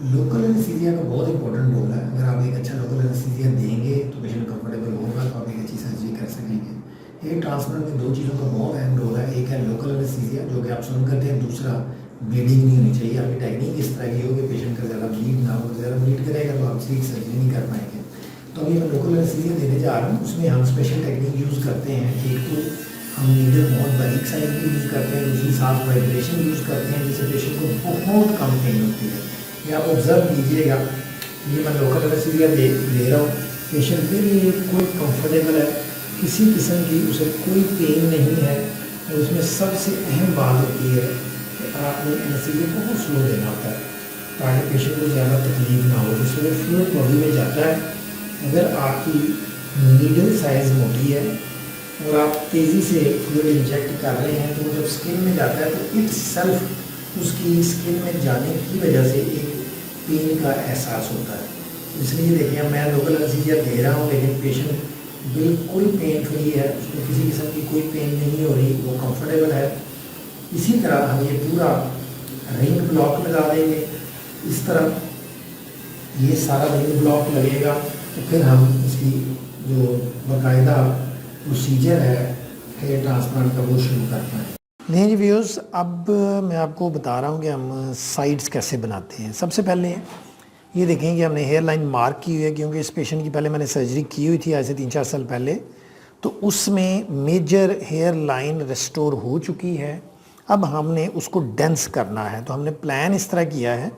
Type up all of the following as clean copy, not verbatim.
Local anaesthesia का बहुत important role है। अगर आप एक अच्छा लोकल एनेस्थीसिया देंगे तो पेशेंट कंफर्टेबल होगा तो आप एक अच्छी सर्जरी कर सकेंगे। हेयर ट्रांसप्लांट में दो चीज़ों का बहुत अहम रोल है। एक है लोकल एनेस्थीसिया जो कि आप सुन करते हैं, दूसरा ब्लीडिंग नहीं होनी चाहिए। आपकी टेक्निक इस तरह की हो कि पेशेंट का ज़्यादा ब्लीड ना हो। ज़्यादा ब्लीड करेगा तो आप ठीक सर्जरी नहीं कर पाएंगे। तो अभी मैं लोकल एनेस्थीसिया देने जा रहा हूँ, उसमें हम स्पेशल टेक्निक यूज़ करते हैं। एक तो हम नीडल बहुत बारीक साइज की यूज़ करते हैं, दूसरी साफ वाइब्रेशन यूज़ करते हैं जिससे पेशेंट को बहुत कम पेन होती है। ये आप ऑब्जर्व कीजिएगा, ये मैं लोकल एनेस्थीसिया ले रहा हूँ, पेशेंट बिल्कुल कंफर्टेबल है, किसी किस्म की उसे कोई पेन नहीं है। और उसमें सबसे अहम बात होती है कि आपने एनेस्थीसिया बहुत स्लो देना होता है ताकि पेशेंट को ज़्यादा तकलीफ ना हो, जिसमें फ्लूइड बॉडी में जाता है। अगर आपकी नीडल साइज़ मोटी है और आप तेज़ी से फ्लूइड इंजेक्ट कर रहे हैं तो वो जब स्किन में जाता है तो इट्स सेल्फ उसकी स्किन में जाने की वजह से एक पेन का एहसास होता है। इसलिए देखिए मैं लोकल एनेस्थीसिया दे रहा हूँ लेकिन पेशेंट बिल्कुल पेन फ्री है, उसको किसी किस्म की कोई पेन नहीं हो रही, वो कंफर्टेबल है। इसी तरह हम ये पूरा रिंग ब्लॉक लगा देंगे। इस तरह ये सारा रिंग ब्लॉक लगेगा तो फिर हम इसकी जो बाकायदा प्रोसीजर है हेयर ट्रांसप्लांट का वो शुरू करते हैं। नहीं जी व्यूअर्स, अब मैं आपको बता रहा हूँ कि हम साइड्स कैसे बनाते हैं। सबसे पहले ये देखें कि हमने हेयर लाइन मार्क की हुई है, क्योंकि इस पेशेंट की पहले मैंने सर्जरी की हुई थी आज से 3-4 साल पहले, तो उसमें मेजर हेयर लाइन रिस्टोर हो चुकी है। अब हमने उसको डेंस करना है, तो हमने प्लान इस तरह किया है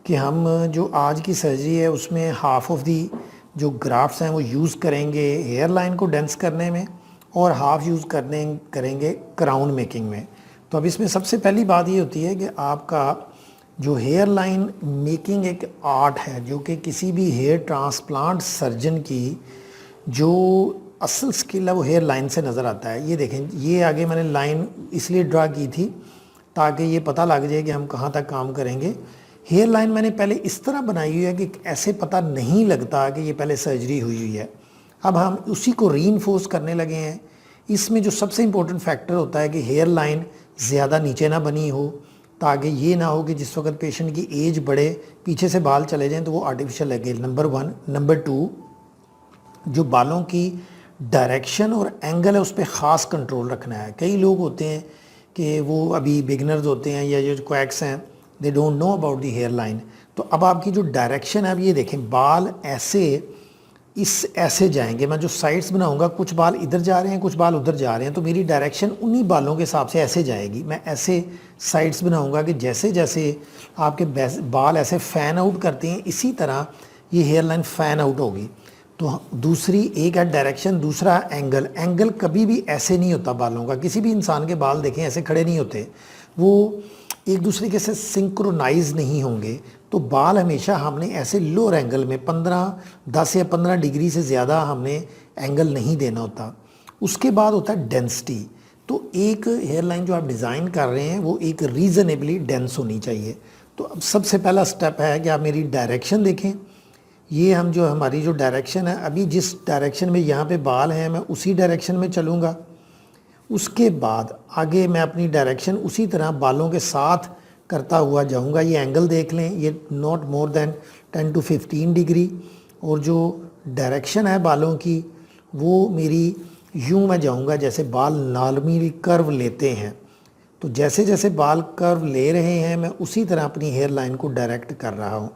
कि हम जो आज की सर्जरी है उसमें हाफ ऑफ दी जो ग्राफ्ट्स हैं वो यूज़ करेंगे हेयर लाइन को डेंस करने में और हाफ यूज़ करेंगे क्राउन मेकिंग में। तो अब इसमें सबसे पहली बात ये होती है कि आपका जो हेयर लाइन मेकिंग एक आर्ट है जो कि किसी भी हेयर ट्रांसप्लांट सर्जन की जो असल स्किल है वो हेयर लाइन से नज़र आता है। ये देखें, ये आगे मैंने लाइन इसलिए ड्रा की थी ताकि ये पता लग जाए कि हम कहाँ तक काम करेंगे। हेयर लाइन मैंने पहले इस तरह बनाई हुई है कि ऐसे पता नहीं लगता कि ये पहले सर्जरी हुई हुई है। अब हम उसी को रीइंफोर्स करने लगे हैं। इसमें जो सबसे इम्पोर्टेंट फैक्टर होता है कि हेयर लाइन ज़्यादा नीचे ना बनी हो, ताकि ये ना हो कि जिस वक्त पेशेंट की एज बढ़े पीछे से बाल चले जाएं तो वो आर्टिफिशियल लगे, नंबर 1। नंबर 2, जो बालों की डायरेक्शन और एंगल है उस पर ख़ास कंट्रोल रखना है। कई लोग होते हैं कि वो अभी बिगनर्स होते हैं या जो क्वैक्स हैं, they don't know about the hair line. तो अब आपकी जो डायरेक्शन है, अब ये देखें बाल ऐसे जाएंगे। मैं जो साइड्स बनाऊंगा कुछ बाल इधर जा रहे हैं कुछ बाल उधर जा रहे हैं, तो मेरी डायरेक्शन उन्हीं बालों के हिसाब से ऐसे जाएगी। मैं ऐसे साइड्स बनाऊंगा कि जैसे जैसे आपके बाल ऐसे फ़ैन आउट करते हैं इसी तरह ये हेयर लाइन फ़ैन आउट होगी। तो दूसरी एक है डायरेक्शन, दूसरा एंगल। एंगल कभी भी ऐसे नहीं होता बालों का। किसी भी इंसान के बाल देखें ऐसे खड़े नहीं होते, वो एक दूसरे के साथ सिंक्रोनाइज नहीं होंगे। तो बाल हमेशा हमने ऐसे लोअर एंगल में 10 या 15 डिग्री से ज़्यादा हमने एंगल नहीं देना होता। उसके बाद होता है डेंसिटी। तो एक हेयर लाइन जो आप डिज़ाइन कर रहे हैं वो एक रीज़नेबली डेंस होनी चाहिए। तो अब सबसे पहला स्टेप है कि आप मेरी डायरेक्शन देखें। ये हम जो हमारी जो डायरेक्शन है, अभी जिस डायरेक्शन में यहाँ पे बाल हैं मैं उसी डायरेक्शन में चलूँगा। उसके बाद आगे मैं अपनी डायरेक्शन उसी तरह बालों के साथ करता हुआ जाऊंगा। ये एंगल देख लें, ये not more than 10 to 15 degree. और जो डायरेक्शन है बालों की वो मेरी यूं मैं जाऊंगा जैसे बाल नॉर्मली कर्व लेते हैं। तो जैसे जैसे बाल कर्व ले रहे हैं मैं उसी तरह अपनी हेयर लाइन को डायरेक्ट कर रहा हूँ।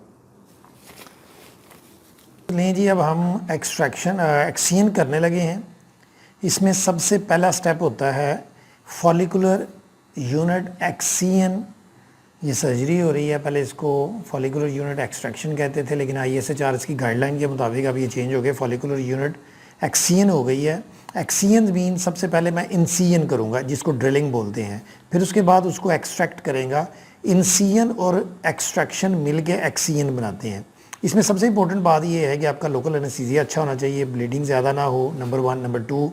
नहीं जी, अब हम एक्सियन करने लगे हैं। इसमें सबसे पहला स्टेप होता है फॉलिकुलर यूनिट एक्सियन। ये सर्जरी हो रही है, पहले इसको फॉलिकुलर यूनिट एक्सट्रैक्शन कहते थे, लेकिन ISHR इसकी गाइडलाइन के मुताबिक अब ये चेंज हो गया, फॉलिकुलर यूनिट एक्सियन हो गई है। एक्सियन मीन सबसे पहले मैं इंसियन करूँगा जिसको ड्रिलिंग बोलते हैं, फिर उसके बाद उसको एक्सट्रैक्ट करेगा। इंसियन और एक्सट्रैक्शन मिल के एक्सियन बनाते हैं। इसमें सबसे इंपॉर्टेंट बात यह है कि आपका लोकल एनेस्थीसिया अच्छा होना चाहिए, ब्लीडिंग ज़्यादा ना हो, नंबर 1। नंबर 2,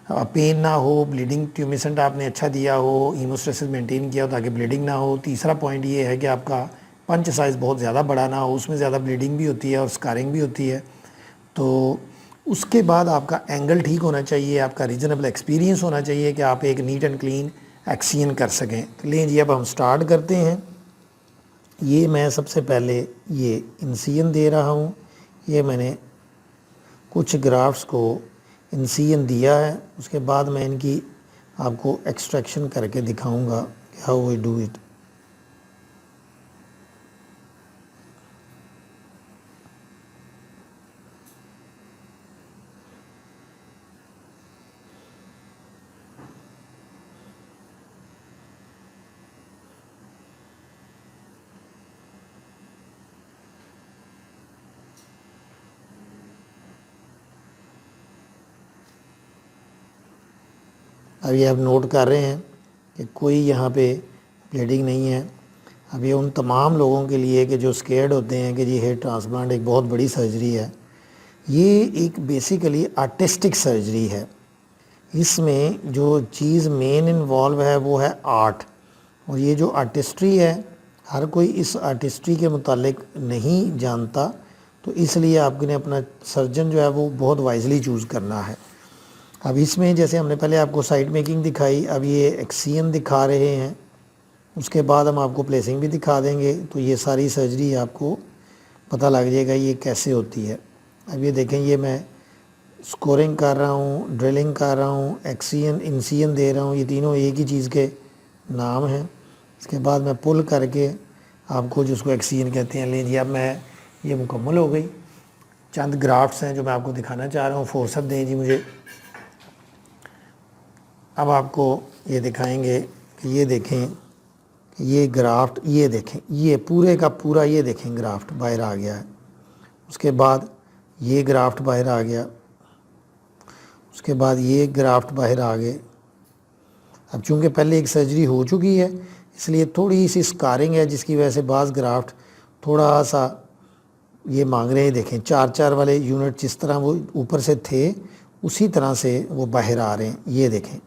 पेन ना हो, ब्लीडिंग ट्यूमिसेंट आपने अच्छा दिया हो, हीमोस्टेसिस मेंटेन किया हो ताकि ब्लीडिंग ना हो। तीसरा पॉइंट ये है कि आपका पंच साइज़ बहुत ज़्यादा बड़ा ना हो, उसमें ज़्यादा ब्लीडिंग भी होती है और स्कारिंग भी होती है। तो उसके बाद आपका एंगल ठीक होना चाहिए, आपका रीजनेबल एक्सपीरियंस होना चाहिए कि आप एक नीट एंड क्लीन एक्सियन कर सकें। तो लें जी, अब हम स्टार्ट करते हैं। ये मैं सबसे पहले ये इंसिजन दे रहा हूँ। ये मैंने कुछ ग्राफ्ट्स को इंसिजन दिया है, उसके बाद मैं इनकी आपको एक्सट्रैक्शन करके दिखाऊंगा हाउ वी डू इट। अब ये आप नोट कर रहे हैं कि कोई यहाँ पे ब्लीडिंग नहीं है। अब ये उन तमाम लोगों के लिए कि जो स्केर्ड होते हैं कि जी हेयर ट्रांसप्लांट एक बहुत बड़ी सर्जरी है, ये एक बेसिकली आर्टिस्टिक सर्जरी है। इसमें जो चीज़ मेन इन्वॉल्व है वो है आर्ट, और ये जो आर्टिस्ट्री है हर कोई इस आर्टिस्ट्री के मुतालिक नहीं जानता, तो इसलिए आपने अपना सर्जन जो है वो बहुत वाइजली चूज़ करना है। अब इसमें जैसे हमने पहले आपको साइड मेकिंग दिखाई, अब ये एक्सियन दिखा रहे हैं, उसके बाद हम आपको प्लेसिंग भी दिखा देंगे, तो ये सारी सर्जरी आपको पता लग जाएगा ये कैसे होती है। अब ये देखें, ये मैं स्कोरिंग कर रहा हूँ, ड्रिलिंग कर रहा हूँ, एक्सियन इंसियन दे रहा हूँ, ये तीनों एक ही चीज़ के नाम हैं। इसके बाद मैं पुल करके आपको जिसको एक्सियन कहते हैं ले जी, अब मैं ये मुकम्मल हो गई। चंद ग्राफ्ट्स हैं जो मैं आपको दिखाना चाह रहा हूँ, फोर्सअप दें जी मुझे। अब आपको ये दिखाएंगे कि ये देखें, ये ग्राफ्ट, ये देखें, ये पूरे का पूरा ये देखें ग्राफ्ट बाहर आ गया है। उसके बाद ये ग्राफ्ट बाहर आ गया, उसके बाद ये ग्राफ्ट बाहर आ गए। अब चूँकि पहले एक सर्जरी हो चुकी है इसलिए थोड़ी सी स्कारिंग है, जिसकी वजह से बाज़ ग्राफ्ट थोड़ा सा ये मांग रहे हैं। देखें 4-4 वाले यूनिट जिस तरह वो ऊपर से थे उसी तरह से वो बाहर आ रहे हैं। ये देखें,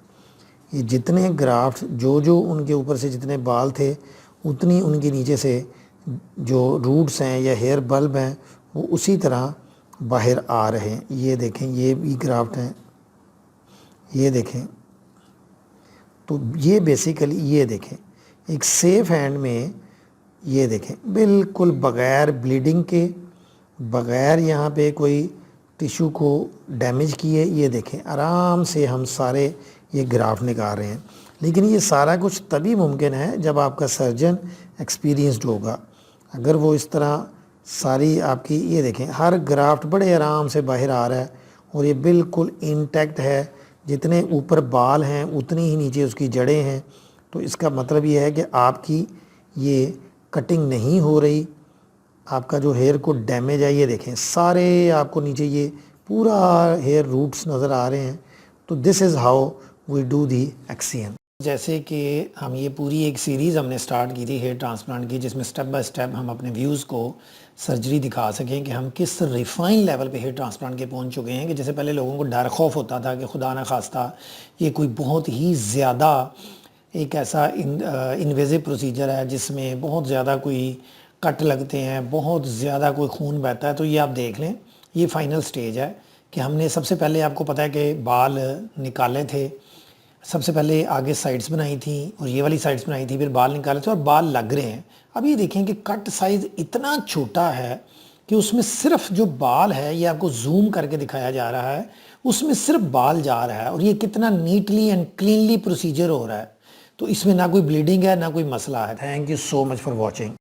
ये जितने ग्राफ्ट जो उनके ऊपर से जितने बाल थे उतनी उनके नीचे से जो रूट्स हैं या हेयर बल्ब हैं वो उसी तरह बाहर आ रहे हैं। ये देखें, ये भी ग्राफ्ट हैं, ये देखें। तो ये बेसिकली ये देखें एक सेफ हैंड में, ये देखें बिल्कुल बग़ैर ब्लीडिंग के, बग़ैर यहाँ पे कोई टिश्यू को डैमेज किए, ये देखें आराम से हम सारे ये ग्राफ निकाल रहे हैं। लेकिन ये सारा कुछ तभी मुमकिन है जब आपका सर्जन एक्सपीरियंस्ड होगा। अगर वो इस तरह सारी आपकी, ये देखें हर ग्राफ्ट बड़े आराम से बाहर आ रहा है और ये बिल्कुल इंटैक्ट है, जितने ऊपर बाल हैं उतनी ही नीचे उसकी जड़ें हैं। तो इसका मतलब ये है कि आपकी ये कटिंग नहीं हो रही, आपका जो हेयर को डैमेज है, ये देखें सारे आपको नीचे ये पूरा हेयर रूट्स नज़र आ रहे हैं। तो this is how we do the action. जैसे कि हम ये पूरी एक सीरीज़ हमने स्टार्ट की थी हेयर ट्रांसप्लांट की, जिसमें स्टेप बाय स्टेप हम अपने व्यूज़ को सर्जरी दिखा सकें कि हम किस रिफ़ाइन लेवल पे हेयर ट्रांसप्लांट के पहुंच चुके हैं। कि जैसे पहले लोगों को डर खौफ होता था कि खुदा न खास्ता ये कोई बहुत ही ज़्यादा एक ऐसा इन्वेजिव प्रोसीजर है जिसमें बहुत ज़्यादा कोई कट लगते हैं, बहुत ज़्यादा कोई खून बहता है। तो ये आप देख लें, ये फाइनल स्टेज है कि हमने सबसे पहले, आपको पता है कि बाल निकाले थे, सबसे पहले आगे साइड्स बनाई थी और ये वाली साइड्स बनाई थी, फिर बाल निकाले थे और बाल लग रहे हैं। अब ये देखें कि कट साइज़ इतना छोटा है कि उसमें सिर्फ जो बाल है, ये आपको जूम करके दिखाया जा रहा है, उसमें सिर्फ बाल जा रहा है और ये कितना नीटली एंड क्लीनली प्रोसीजर हो रहा है। तो इसमें ना कोई ब्लीडिंग है ना कोई मसला है। Thank you so much for watching.